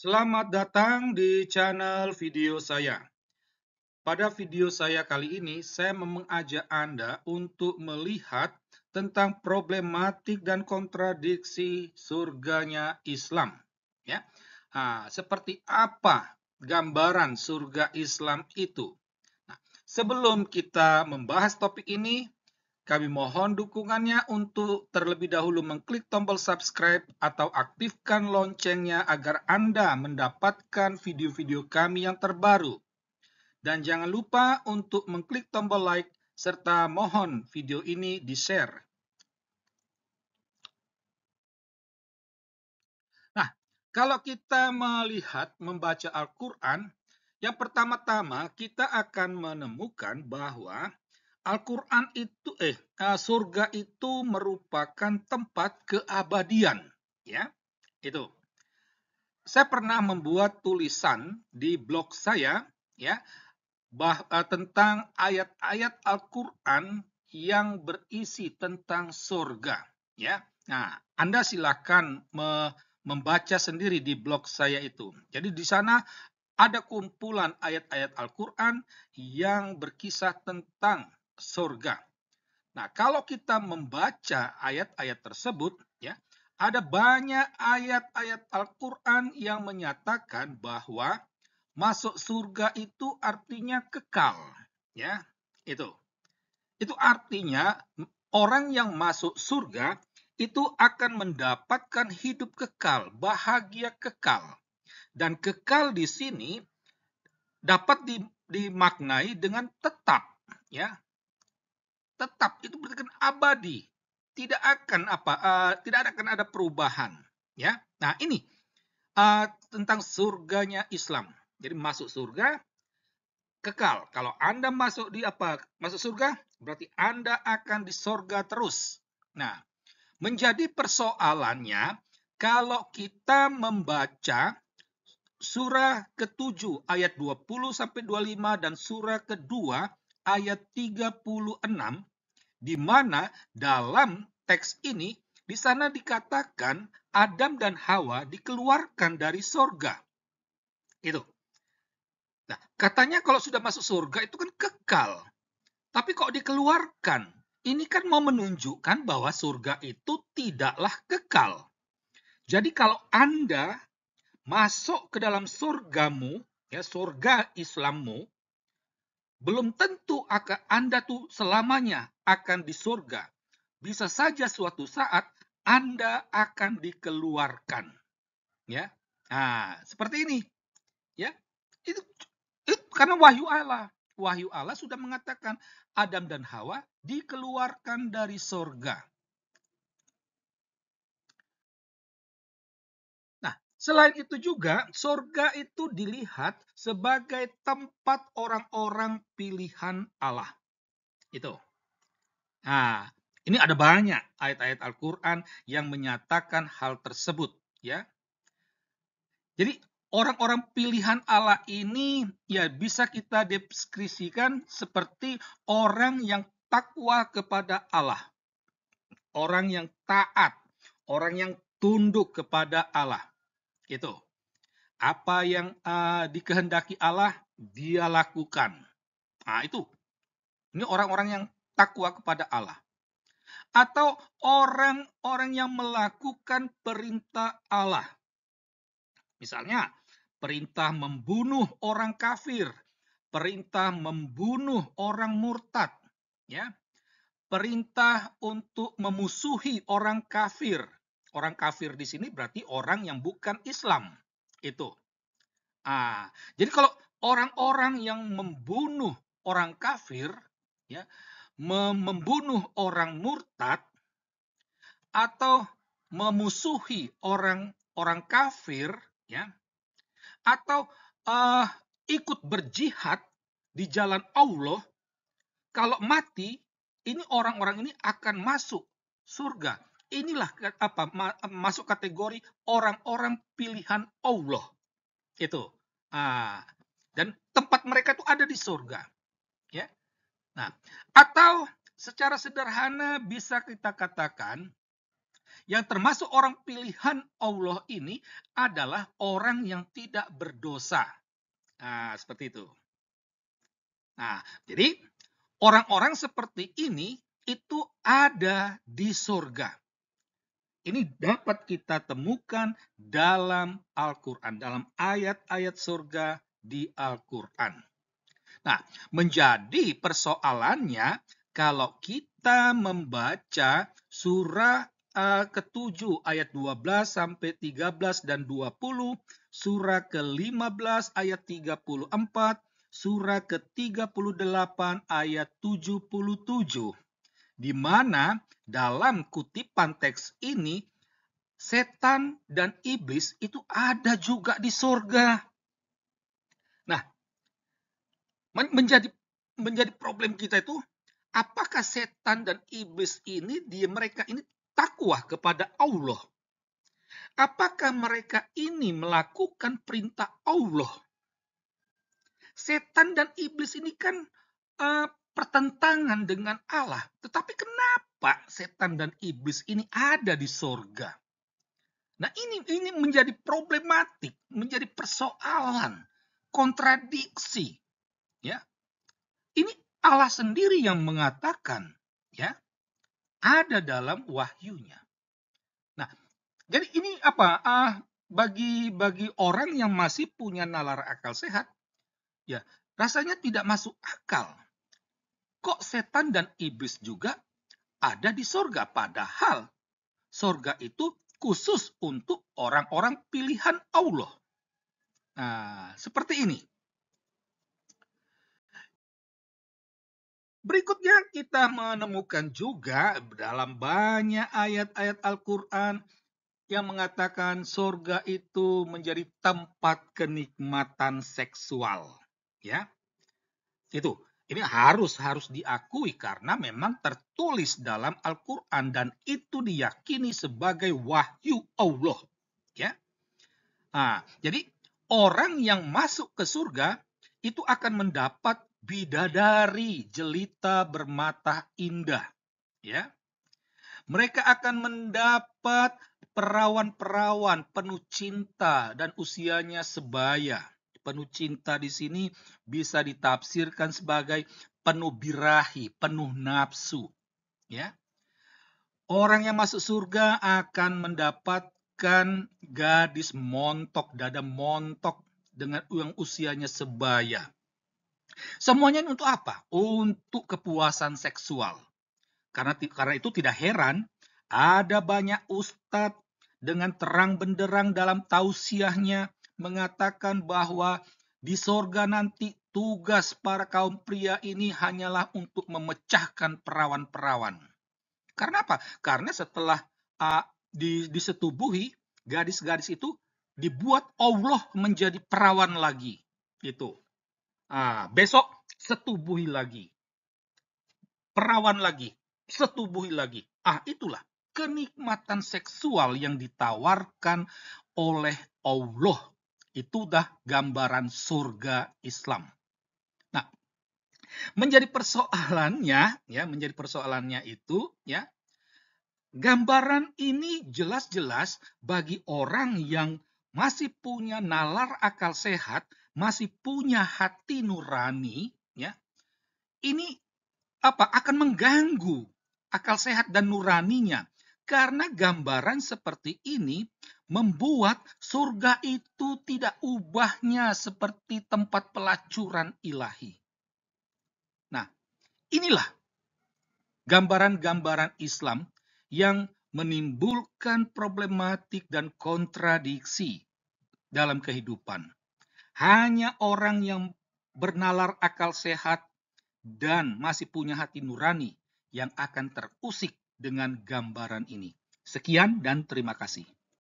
Selamat datang di channel video saya. Pada video saya kali ini, saya mengajak Anda untuk melihat tentang problematik dan kontradiksi surganya Islam. Ya, seperti apa gambaran surga Islam itu? Nah, sebelum kita membahas topik ini, kami mohon dukungannya untuk terlebih dahulu mengklik tombol subscribe atau aktifkan loncengnya agar Anda mendapatkan video-video kami yang terbaru. Dan jangan lupa untuk mengklik tombol like serta mohon video ini di-share. Nah, kalau kita melihat membaca Al-Quran, yang pertama-tama kita akan menemukan bahwa Al-Quran itu surga itu merupakan tempat keabadian, ya. Itu. Saya pernah membuat tulisan di blog saya, ya, tentang ayat-ayat Al-Quran yang berisi tentang surga, ya. Nah, Anda silakan membaca sendiri di blog saya itu. Jadi di sana ada kumpulan ayat-ayat Al-Quran yang berkisah tentang surga. Nah, kalau kita membaca ayat-ayat tersebut, ya, ada banyak ayat-ayat Al-Quran yang menyatakan bahwa masuk surga itu artinya kekal, ya. Itu artinya orang yang masuk surga itu akan mendapatkan hidup kekal, bahagia kekal. Dan kekal di sini dapat dimaknai dengan tetap, ya. Tetap itu berarti kan abadi, tidak akan ada perubahan, ya. Nah, ini tentang surganya Islam. Jadi masuk surga kekal. Kalau Anda masuk masuk surga, berarti Anda akan di surga terus. Nah, menjadi persoalannya kalau kita membaca surah ke-7 ayat 20 sampai 25 dan surah kedua ayat 36, di mana dalam teks ini di sana dikatakan Adam dan Hawa dikeluarkan dari surga. Itu. Nah, katanya kalau sudah masuk surga itu kan kekal. Tapi kok dikeluarkan? Ini kan mau menunjukkan bahwa surga itu tidaklah kekal. Jadi kalau Anda masuk ke dalam surgamu, ya surga Islammu, belum tentu akan Anda tuh selamanya akan di surga. Bisa saja suatu saat Anda akan dikeluarkan, ya. Nah, seperti ini, ya. Itu karena wahyu Allah. Wahyu Allah sudah mengatakan Adam dan Hawa dikeluarkan dari surga. Nah, selain itu juga surga itu dilihat sebagai tempat orang-orang pilihan Allah. Itu. Nah, ini ada banyak ayat-ayat Al-Quran yang menyatakan hal tersebut, ya. Jadi orang-orang pilihan Allah ini ya bisa kita deskripsikan seperti orang yang takwa kepada Allah, orang yang taat, orang yang tunduk kepada Allah. Itu. Apa yang dikehendaki Allah, dia lakukan. Nah, itu. Ini orang-orang yang takwa kepada Allah. Atau orang-orang yang melakukan perintah Allah. Misalnya, perintah membunuh orang kafir, perintah membunuh orang murtad, ya. Perintah untuk memusuhi orang kafir. Orang kafir di sini berarti orang yang bukan Islam. Itu. Jadi kalau orang-orang yang membunuh orang kafir, ya, membunuh orang murtad atau memusuhi orang kafir, ya, atau ikut berjihad di jalan Allah, kalau mati, ini orang-orang ini akan masuk surga. Inilah masuk kategori orang-orang pilihan Allah. Itu. Dan tempat mereka itu ada di surga. Ya. Nah, atau secara sederhana bisa kita katakan Yang termasuk orang pilihan Allah ini adalah orang yang tidak berdosa. Nah, seperti itu. Nah, jadi orang-orang seperti ini itu ada di surga. Ini dapat kita temukan dalam Al-Quran, dalam ayat-ayat surga di Al-Quran. Nah, menjadi persoalannya kalau kita membaca surah ke-7 ayat 12 sampai 13 dan 20, surah ke-15 ayat 34, surah ke-38 ayat 77. Di mana dalam kutipan teks ini setan dan iblis itu ada juga di surga. Nah, menjadi problem kita itu, apakah setan dan iblis ini mereka ini takwa kepada Allah? Apakah mereka ini melakukan perintah Allah? Setan dan iblis ini kan pertentangan dengan Allah. Tetapi kenapa setan dan iblis ini ada di surga? Nah, ini menjadi problematik, menjadi persoalan, kontradiksi, ya. Ini Allah sendiri yang mengatakan, ya, ada dalam wahyunya. Nah, jadi ini apa? Bagi orang yang masih punya nalar akal sehat, ya, rasanya tidak masuk akal. Kok setan dan iblis juga ada di surga? Padahal surga itu khusus untuk orang-orang pilihan Allah. Nah, seperti ini. Berikutnya kita menemukan juga dalam banyak ayat-ayat Al-Quran yang mengatakan surga itu menjadi tempat kenikmatan seksual. Ya, itu. Ini harus diakui karena memang tertulis dalam Al-Quran dan itu diyakini sebagai wahyu Allah. Ya. Nah, jadi orang yang masuk ke surga itu akan mendapat bidadari jelita bermata indah. Ya. Mereka akan mendapat perawan-perawan penuh cinta dan usianya sebaya. Penuh cinta di sini bisa ditafsirkan sebagai penuh birahi, penuh nafsu. Ya. Orang yang masuk surga akan mendapatkan gadis montok, dada montok dengan yang usianya sebaya. Semuanya untuk apa? Untuk kepuasan seksual. Karena itu tidak heran ada banyak ustadz dengan terang benderang dalam tausiahnya mengatakan bahwa di sorga nanti tugas para kaum pria ini hanyalah untuk memecahkan perawan-perawan. Karena apa? Karena setelah disetubuhi, gadis-gadis itu dibuat Allah menjadi perawan lagi. Itu. Besok setubuhi lagi. Perawan lagi. Setubuhi lagi. Itulah kenikmatan seksual yang ditawarkan oleh Allah. Itu dah gambaran surga Islam. Nah, menjadi persoalannya itu, ya, gambaran ini jelas-jelas bagi orang yang masih punya nalar akal sehat, masih punya hati nurani, ya. Ini akan mengganggu akal sehat dan nuraninya. Karena gambaran seperti ini membuat surga itu tidak ubahnya seperti tempat pelacuran ilahi. Nah, inilah gambaran-gambaran Islam yang menimbulkan problematik dan kontradiksi dalam kehidupan. Hanya orang yang bernalar akal sehat dan masih punya hati nurani yang akan terusik dengan gambaran ini. Sekian dan terima kasih.